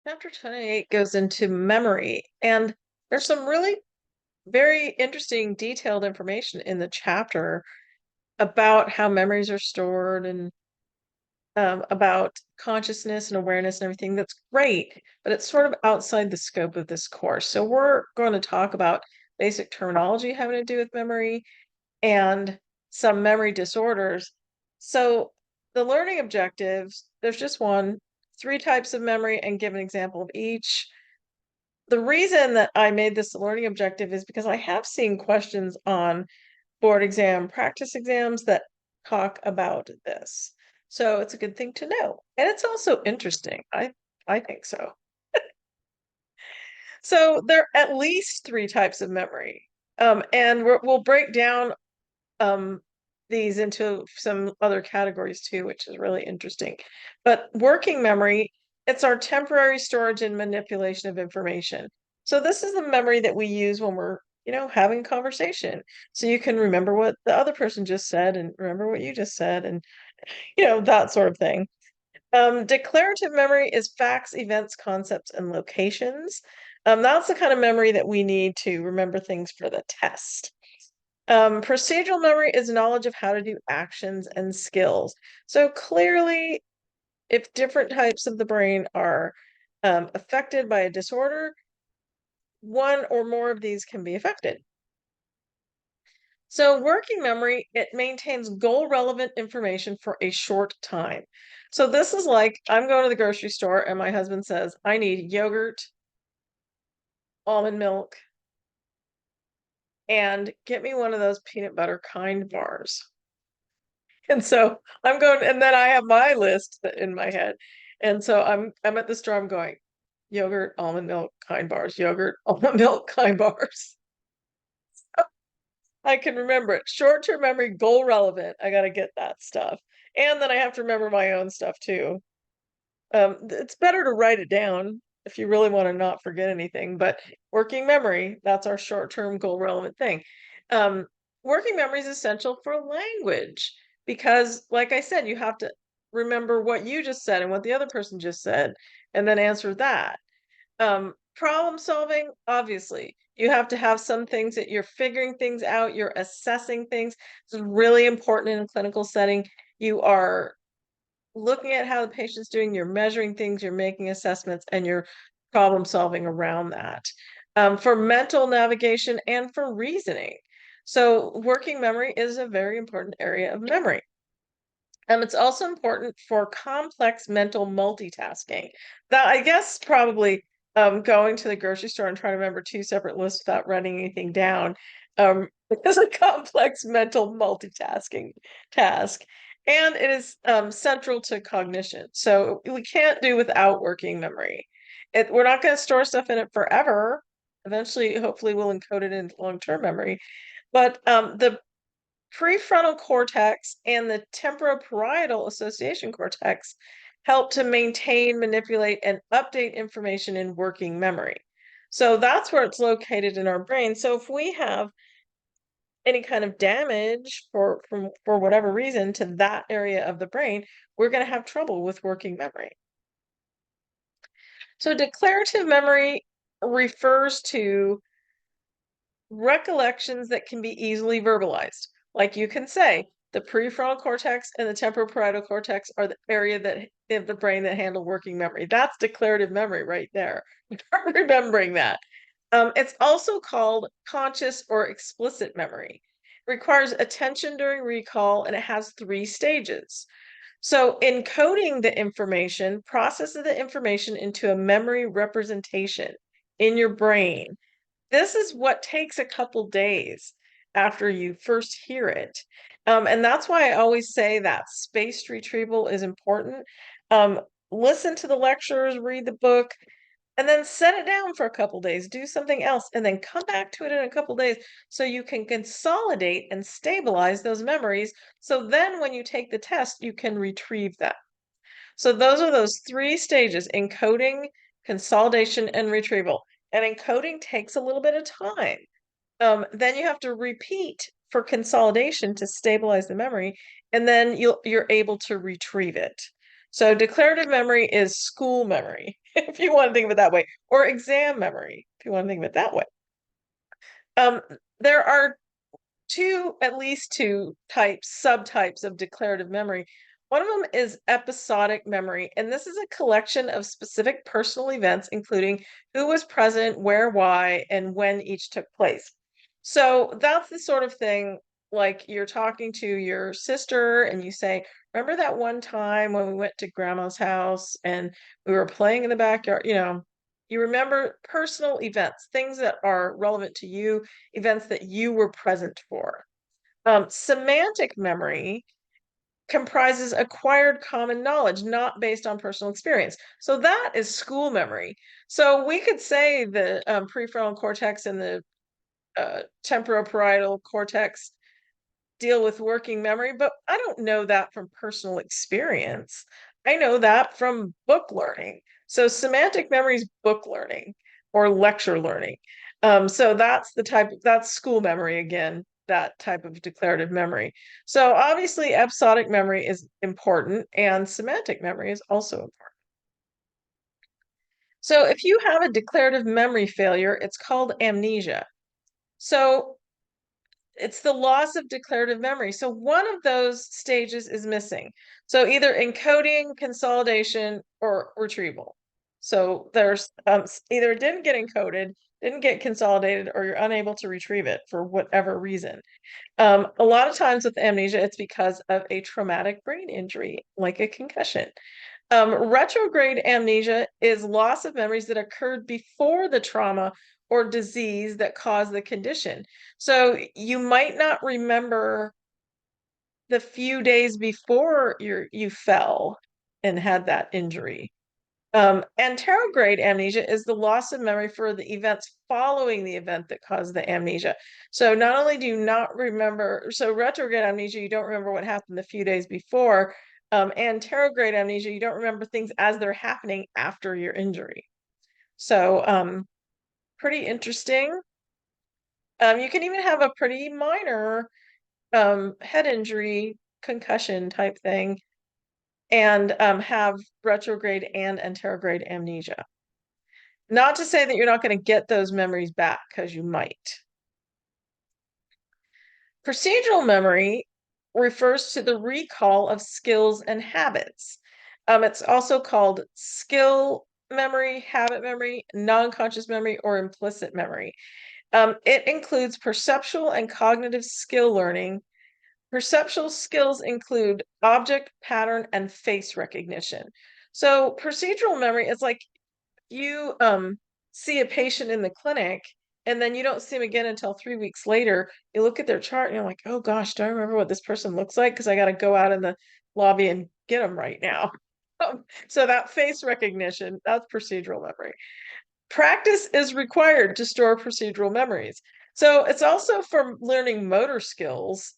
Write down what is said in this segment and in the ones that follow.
Chapter 28 goes into memory, and there's some really very interesting, detailed information in the chapter about how memories are stored and about consciousness and awareness and everything. That's great, but it's sort of outside the scope of this course. So we're going to talk about basic terminology having to do with memory and some memory disorders. So the learning objectives, there's just one, three types of memory, and give an example of each. The reason that I made this a learning objective is because I have seen questions on board exam practice exams that talk about this. So it's a good thing to know. And it's also interesting. I think so. So there are at least three types of memory. And we'll break down um, these into some other categories too, which is really interesting. But working memory, it's our temporary storage and manipulation of information. So this is the memory that we use when we're, having a conversation. So you can remember what the other person just said and remember what you just said and, that sort of thing. Declarative memory is facts, events, concepts, and locations. That's the kind of memory that we need to remember things for the test. Procedural memory is knowledge of how to do actions and skills. So clearly, if different types of the brain are affected by a disorder, one or more of these can be affected. So working memory, it maintains goal-relevant information for a short time. So this is like I'm going to the grocery store and my husband says, I need yogurt, almond milk, and get me one of those peanut butter kind bars. And so I'm going, and then I have my list in my head. And so I'm at the store, I'm going, yogurt, almond milk, kind bars, yogurt, almond milk, kind bars. I can remember it. Short-term memory, goal relevant. I gotta get that stuff. And then I have to remember my own stuff too. It's better to write it down if you really want to not forget anything, but working memory, that's our short-term goal relevant thing. Um, Working memory is essential for language because, like I said, you have to remember what you just said and what the other person just said, and then answer that. Problem solving, obviously, you have to have some things that you're figuring things out, you're assessing things. It's really important in a clinical setting. You are looking at how the patient's doing, you're measuring things, you're making assessments, and you're problem solving around that. For mental navigation and for reasoning. So working memory is a very important area of memory. It's also important for complex mental multitasking. That I guess probably going to the grocery store and trying to remember two separate lists without writing anything down is a complex mental multitasking task. And it is central to cognition. So we can't do without working memory. We're not going to store stuff in it forever. Eventually, hopefully, we'll encode it into long-term memory. But the prefrontal cortex and the temporoparietal association cortex help to maintain, manipulate, and update information in working memory. So that's where it's located in our brain. So if we have any kind of damage for whatever reason to that area of the brain, we're going to have trouble with working memory. So declarative memory refers to recollections that can be easily verbalized. Like you can say, the prefrontal cortex and the temporoparietal cortex are the area that of the brain that handle working memory. That's declarative memory right there. Remembering that. It's also called conscious or explicit memory. It requires attention during recall and it has three stages. So encoding the information processes the information into a memory representation in your brain. This is what takes a couple days after you first hear it. And that's why I always say that spaced retrieval is important. Um, Listen to the lectures, read the book, and then set it down for a couple days, do something else, and then come back to it in a couple days so you can consolidate and stabilize those memories. So then when you take the test, you can retrieve them. So those are those three stages: encoding, consolidation, and retrieval. And encoding takes a little bit of time. Then you have to repeat for consolidation to stabilize the memory, and then you're able to retrieve it. So declarative memory is school memory, if you want to think of it that way, or exam memory, if you want to think of it that way. Um, there are at least two subtypes of declarative memory. One of them is episodic memory, and this is a collection of specific personal events, including who was present, where, why, and when each took place. So that's the sort of thing like you're talking to your sister and you say, remember that one time when we went to grandma's house and we were playing in the backyard? You remember personal events, things that are relevant to you, events that you were present for. Semantic memory comprises acquired common knowledge, not based on personal experience. So that is school memory. So we could say the prefrontal cortex and the temporoparietal cortex deal with working memory, but I don't know that from personal experience. I know that from book learning. So semantic memory is book learning or lecture learning. So that's school memory again, that type of declarative memory. So obviously episodic memory is important and semantic memory is also important. So if you have a declarative memory failure, it's called amnesia. So it's the loss of declarative memory. So one of those stages is missing. So either encoding, consolidation, or retrieval. So there's either it didn't get encoded, didn't get consolidated, or you're unable to retrieve it for whatever reason. A lot of times with amnesia, it's because of a traumatic brain injury, like a concussion. Retrograde amnesia is loss of memories that occurred before the trauma or disease that caused the condition. So you might not remember the few days before you fell and had that injury. Anterograde amnesia is the loss of memory for the events following the event that caused the amnesia. So not only do you not remember, so retrograde amnesia, you don't remember what happened the few days before. Anterograde amnesia, you don't remember things as they're happening after your injury. So pretty interesting. You can even have a pretty minor head injury, concussion type thing, and have retrograde and anterograde amnesia. Not to say that you're not going to get those memories back, because you might. Procedural memory refers to the recall of skills and habits. It's also called skill memory, habit memory, non-conscious memory, or implicit memory. It includes perceptual and cognitive skill learning. Perceptual skills include object, pattern, and face recognition. So procedural memory is like you see a patient in the clinic and then you don't see him again until 3 weeks later. You look at their chart and you're like, oh gosh, do I remember what this person looks like? Because I got to go out in the lobby and get them right now. So that face recognition, that's procedural memory. Practice is required to store procedural memories. So it's also for learning motor skills.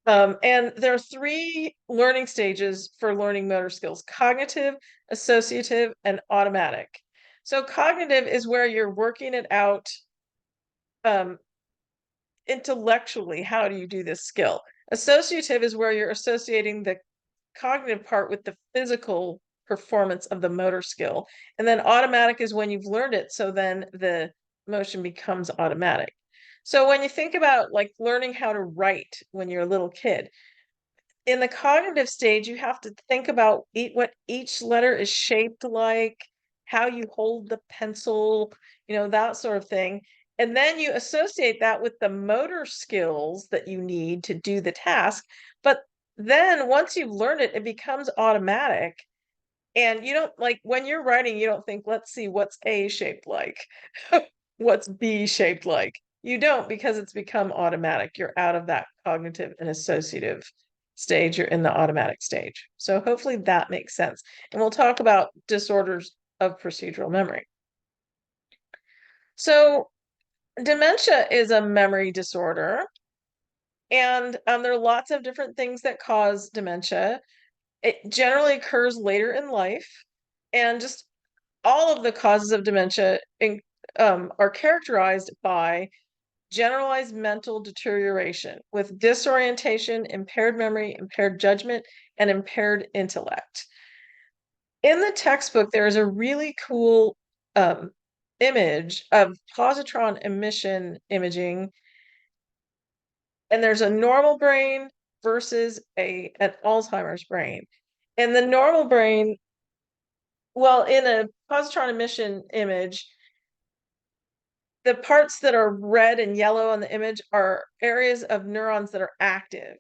And there are three learning stages for learning motor skills: cognitive, associative, and automatic. So cognitive is where you're working it out intellectually. How do you do this skill? Associative is where you're associating the cognitive part with the physical performance of the motor skill. And then automatic is when you've learned it, so then the motion becomes automatic. So when you think about like learning how to write when you're a little kid, in the cognitive stage, you have to think about what each letter is shaped like, how you hold the pencil, that sort of thing. And then you associate that with the motor skills that you need to do the task. But then once you've learned it, it becomes automatic. And you don't like when you're writing, you don't think, let's see what's A shaped like, what's B shaped like. You don't, because it's become automatic. You're out of that cognitive and associative stage, you're in the automatic stage. So hopefully that makes sense. And we'll talk about disorders of procedural memory. So dementia is a memory disorder, and there are lots of different things that cause dementia. It generally occurs later in life, and just all of the causes of dementia are characterized by generalized mental deterioration with disorientation, impaired memory, impaired judgment, and impaired intellect. In the textbook, there is a really cool um, image of positron emission imaging, and there's a normal brain versus an Alzheimer's brain. And the normal brain, well, in a positron emission image, the parts that are red and yellow on the image are areas of neurons that are active.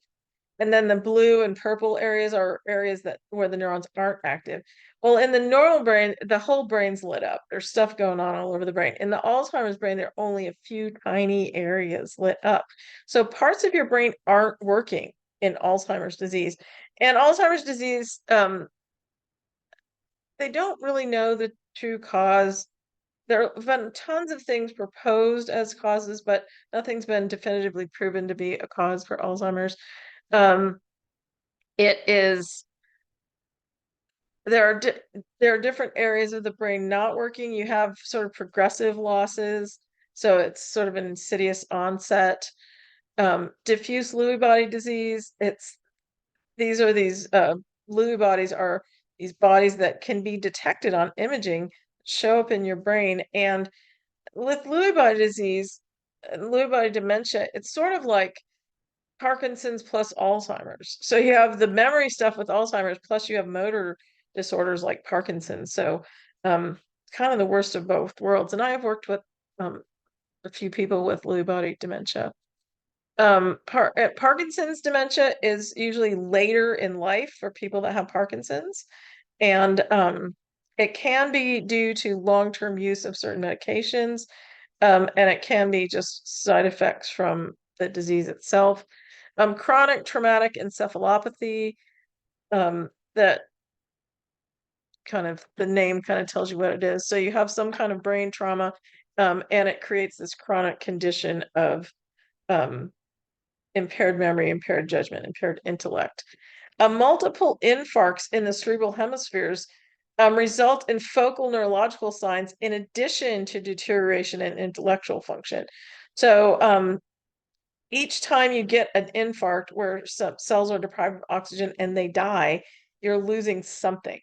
And then the blue and purple areas are areas that where the neurons aren't active. Well, in the normal brain, the whole brain's lit up. There's stuff going on all over the brain. In the Alzheimer's brain, there are only a few tiny areas lit up. So parts of your brain aren't working in Alzheimer's disease. And Alzheimer's disease, they don't really know the true cause. There have been tons of things proposed as causes, but nothing's been definitively proven to be a cause for Alzheimer's. Um, it is there are different areas of the brain not working. You have sort of progressive losses, so it's sort of an insidious onset. Diffuse Lewy body disease. These Lewy bodies are these bodies that can be detected on imaging, show up in your brain, and with Lewy body disease, Lewy body dementia, it's sort of like Parkinson's plus Alzheimer's. So you have the memory stuff with Alzheimer's, plus you have motor disorders like Parkinson's. So kind of the worst of both worlds. And I have worked with a few people with Lewy body dementia. Parkinson's dementia is usually later in life for people that have Parkinson's, and it can be due to long-term use of certain medications, and it can be just side effects from the disease itself. Chronic traumatic encephalopathy, that kind of the name kind of tells you what it is. So you have some kind of brain trauma, and it creates this chronic condition of impaired memory, impaired judgment, impaired intellect. Multiple infarcts in the cerebral hemispheres result in focal neurological signs in addition to deterioration in intellectual function. So each time you get an infarct where some cells are deprived of oxygen and they die, you're losing something.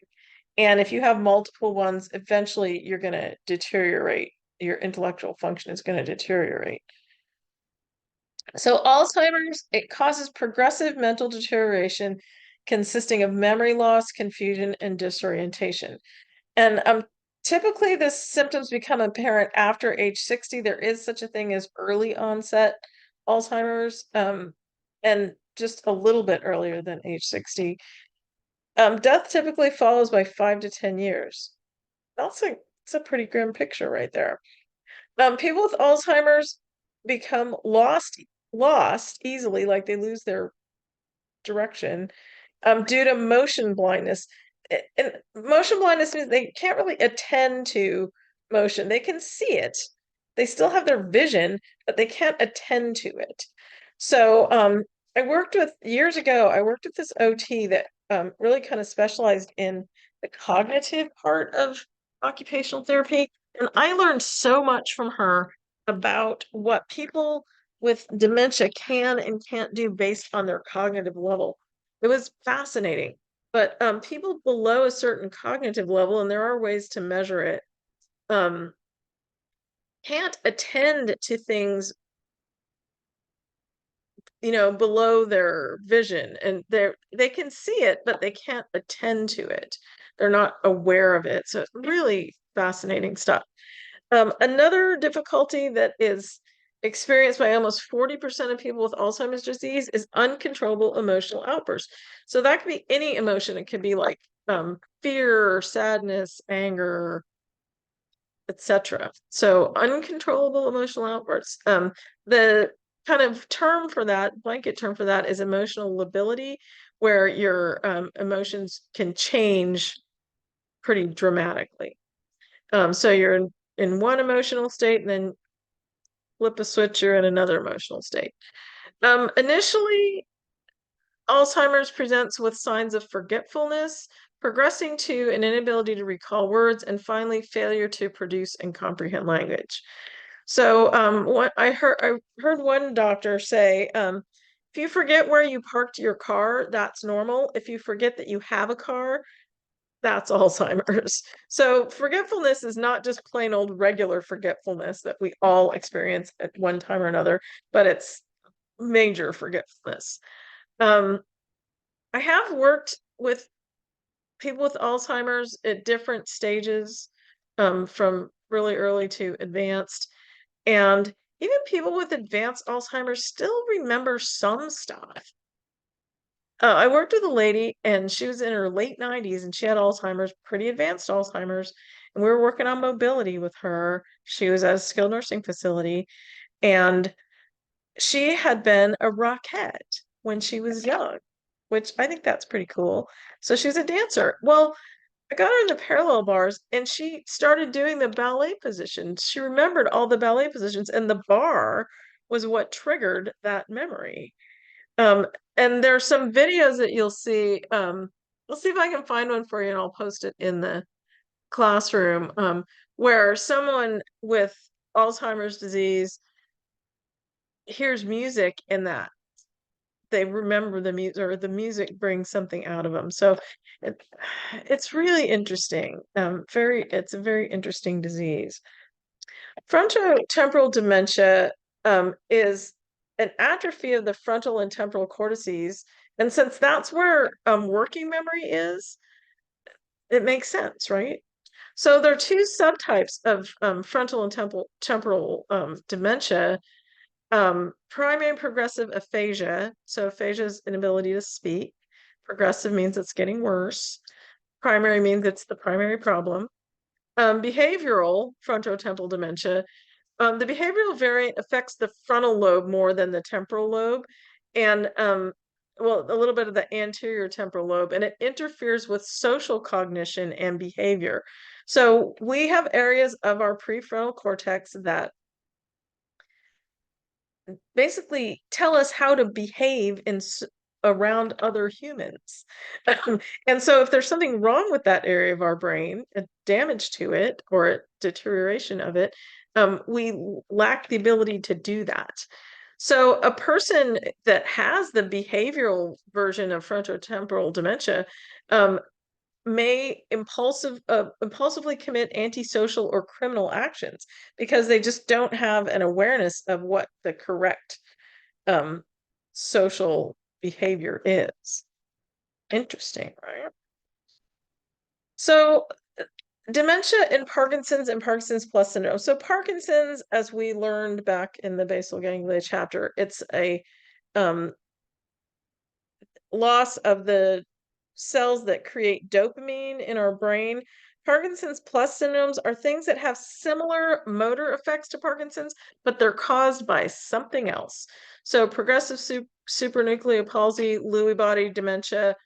And if you have multiple ones, eventually you're going to deteriorate. Your intellectual function is going to deteriorate. So Alzheimer's, it causes progressive mental deterioration consisting of memory loss, confusion, and disorientation. And typically the symptoms become apparent after age 60. There is such a thing as early onset Alzheimer's, and just a little bit earlier than age 60. Death typically follows by 5 to 10 years. It's a pretty grim picture right there. People with Alzheimer's become lost easily, like they lose their direction, due to motion blindness. And motion blindness means they can't really attend to motion. They can see it. They still have their vision, but they can't attend to it. So years ago, I worked with this OT that really kind of specialized in the cognitive part of occupational therapy. And I learned so much from her about what people with dementia can and can't do based on their cognitive level. It was fascinating. But people below a certain cognitive level, and there are ways to measure it, um, can't attend to things, below their vision, and they can see it, but they can't attend to it. They're not aware of it. So it's really fascinating stuff. Another difficulty that is experienced by almost 40% of people with Alzheimer's disease is uncontrollable emotional outbursts. So that could be any emotion. It could be like fear, sadness, anger, etc. So uncontrollable emotional outbursts. The kind of term for that, blanket term for that, is emotional lability, where your emotions can change pretty dramatically. So you're in one emotional state and then flip a switch, you're in another emotional state. Initially, Alzheimer's presents with signs of forgetfulness, progressing to an inability to recall words, and finally failure to produce and comprehend language. So what I heard one doctor say, if you forget where you parked your car, that's normal. If you forget that you have a car, That's Alzheimer's. So forgetfulness is not just plain old regular forgetfulness that we all experience at one time or another, but it's major forgetfulness. Um, I have worked with people with Alzheimer's at different stages, from really early to advanced. And even people with advanced Alzheimer's still remember some stuff. I worked with a lady and she was in her late 90s and she had Alzheimer's, pretty advanced Alzheimer's. And we were working on mobility with her. She was at a skilled nursing facility and she had been a rockette when she was young, which I think that's pretty cool. So she's a dancer. Well, I got her in the parallel bars and she started doing the ballet positions. She remembered all the ballet positions, and the bar was what triggered that memory. Um, and there's some videos that you'll see. We'll see if I can find one for you and I'll post it in the classroom, where someone with Alzheimer's disease hears music and that they remember the music, or the music brings something out of them. So it, it's really interesting. It's a very interesting disease. Frontotemporal dementia is an atrophy of the frontal and temporal cortices. And since that's where working memory is, it makes sense, right? So there are two subtypes of frontal and temporal dementia. Primary progressive aphasia. So aphasia is inability to speak. Progressive means it's getting worse. Primary means it's the primary problem. Behavioral frontotemporal dementia. The behavioral variant affects the frontal lobe more than the temporal lobe, and well, a little bit of the anterior temporal lobe, and it interferes with social cognition and behavior. So we have areas of our prefrontal cortex that basically tell us how to behave around other humans. And so if there's something wrong with that area of our brain, a damage to it or a deterioration of it, we lack the ability to do that. So a person that has the behavioral version of frontotemporal dementia may impulsively commit antisocial or criminal actions because they just don't have an awareness of what the correct social behavior is. Interesting, right? So dementia in Parkinson's and Parkinson's plus syndrome. So Parkinson's, as we learned back in the basal ganglia chapter, it's a loss of the cells that create dopamine in our brain. Parkinson's plus syndromes are things that have similar motor effects to Parkinson's, but they're caused by something else. So progressive supranuclear palsy, Lewy body dementia,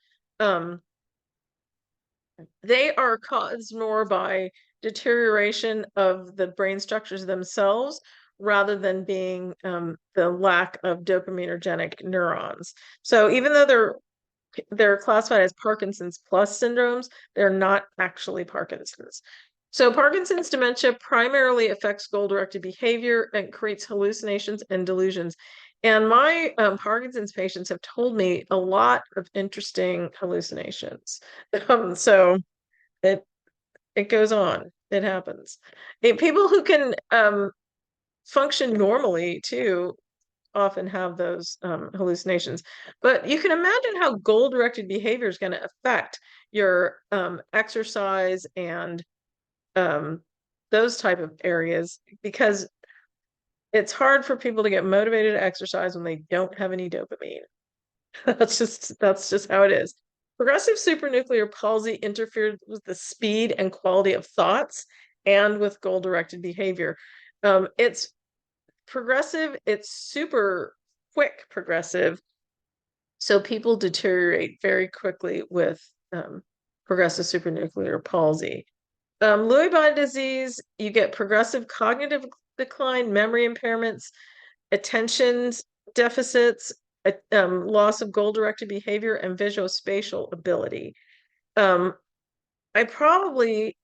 they are caused more by deterioration of the brain structures themselves rather than being the lack of dopaminergic neurons. So even though they're classified as Parkinson's plus syndromes, they're not actually Parkinson's. So Parkinson's dementia primarily affects goal-directed behavior and creates hallucinations and delusions. And my Parkinson's patients have told me a lot of interesting hallucinations. So it goes on. It happens. People who can function normally too often have those hallucinations. But you can imagine how goal-directed behavior is going to affect your exercise and those type of areas, because it's hard for people to get motivated to exercise when they don't have any dopamine. That's just how it is. Progressive supranuclear palsy interferes with the speed and quality of thoughts and with goal-directed behavior. It's progressive, it's super quick progressive. So people deteriorate very quickly with progressive supranuclear palsy. Lewy body disease, you get progressive cognitive decline, memory impairments, attention deficits, loss of goal-directed behavior, and visuospatial ability. I probably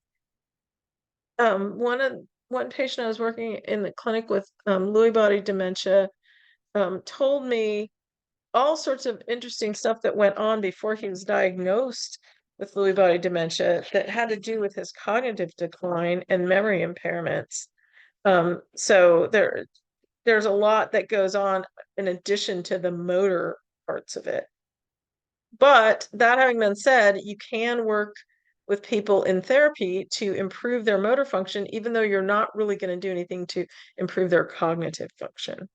one patient I was working in the clinic with Lewy body dementia told me all sorts of interesting stuff that went on before he was diagnosed with Lewy body dementia that had to do with his cognitive decline and memory impairments. So there's a lot that goes on in addition to the motor parts of it. But that having been said, you can work with people in therapy to improve their motor function, even though you're not really going to do anything to improve their cognitive function.